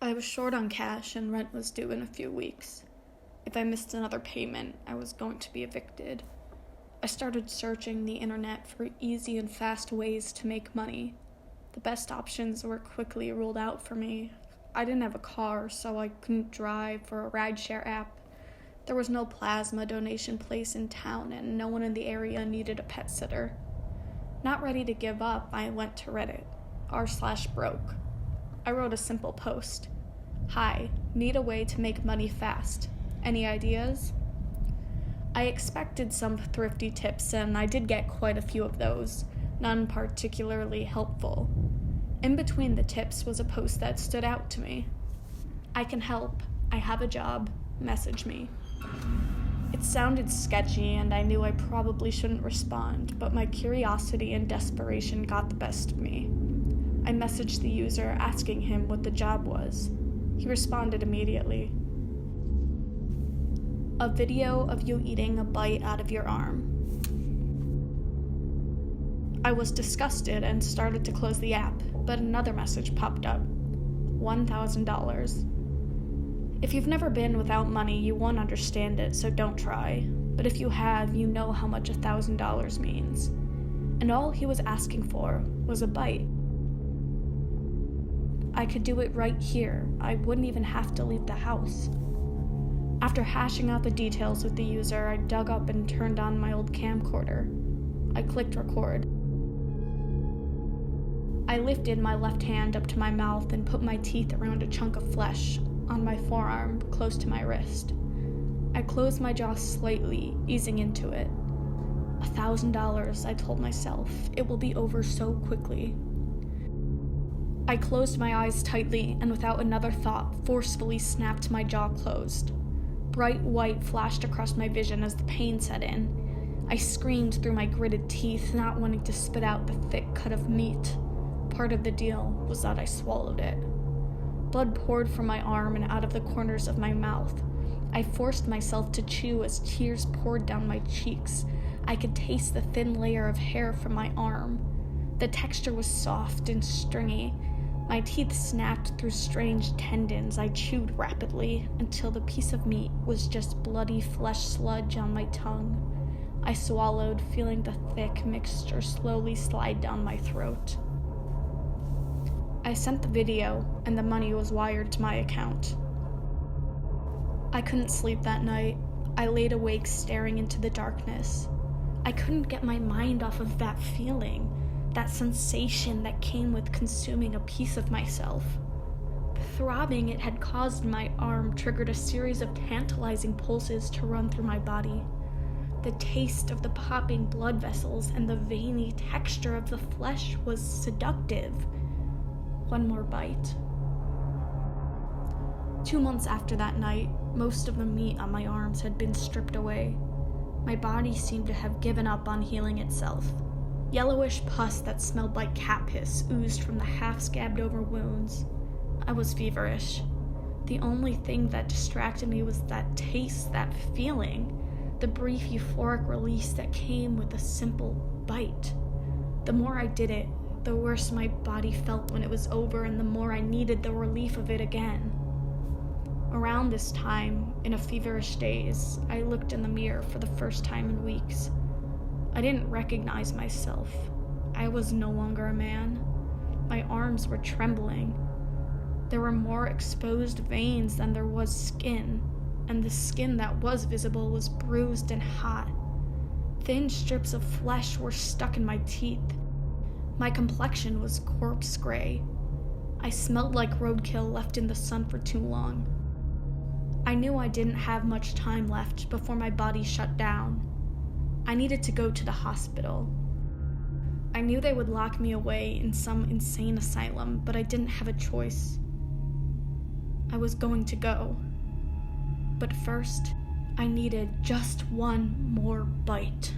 I was short on cash and rent was due in a few weeks. If I missed another payment, I was going to be evicted. I started searching the internet for easy and fast ways to make money. The best options were quickly ruled out for me. I didn't have a car, so I couldn't drive for a rideshare app. There was no plasma donation place in town, and no one in the area needed a pet sitter. Not ready to give up, I went to Reddit, r/broke. I wrote a simple post. Hi, need a way to make money fast. Any ideas? I expected some thrifty tips, and I did get quite a few of those, none particularly helpful. In between the tips was a post that stood out to me. I can help. I have a job. Message me. It sounded sketchy, and I knew I probably shouldn't respond, but my curiosity and desperation got the best of me. I messaged the user asking him what the job was. He responded immediately. A video of you eating a bite out of your arm. I was disgusted and started to close the app, but another message popped up. $1,000. If you've never been without money, you won't understand it, so don't try. But if you have, you know how much $1,000 means. And all he was asking for was a bite. I could do it right here. I wouldn't even have to leave the house. After hashing out the details with the user, I dug up and turned on my old camcorder. I clicked record. I lifted my left hand up to my mouth and put my teeth around a chunk of flesh on my forearm close to my wrist. I closed my jaw slightly, easing into it. $1,000, I told myself. It will be over so quickly. I closed my eyes tightly and without another thought, forcefully snapped my jaw closed. Bright white flashed across my vision as the pain set in. I screamed through my gritted teeth, not wanting to spit out the thick cut of meat. Part of the deal was that I swallowed it. Blood poured from my arm and out of the corners of my mouth. I forced myself to chew as tears poured down my cheeks. I could taste the thin layer of hair from my arm. The texture was soft and stringy. My teeth snapped through strange tendons. I chewed rapidly until the piece of meat was just bloody flesh sludge on my tongue. I swallowed, feeling the thick mixture slowly slide down my throat. I sent the video, and the money was wired to my account. I couldn't sleep that night. I laid awake staring into the darkness. I couldn't get my mind off of that feeling. That sensation that came with consuming a piece of myself. The throbbing it had caused my arm triggered a series of tantalizing pulses to run through my body. The taste of the popping blood vessels and the veiny texture of the flesh was seductive. One more bite. 2 months after that night, most of the meat on my arms had been stripped away. My body seemed to have given up on healing itself. Yellowish pus that smelled like cat piss oozed from the half-scabbed over wounds. I was feverish. The only thing that distracted me was that taste, that feeling, the brief euphoric release that came with a simple bite. The more I did it, the worse my body felt when it was over, and the more I needed the relief of it again. Around this time, in a feverish daze, I looked in the mirror for the first time in weeks. I didn't recognize myself. I was no longer a man. My arms were trembling. There were more exposed veins than there was skin, and the skin that was visible was bruised and hot. Thin strips of flesh were stuck in my teeth. My complexion was corpse gray. I smelled like roadkill left in the sun for too long. I knew I didn't have much time left before my body shut down. I needed to go to the hospital. I knew they would lock me away in some insane asylum, but I didn't have a choice. I was going to go. But first, I needed just one more bite.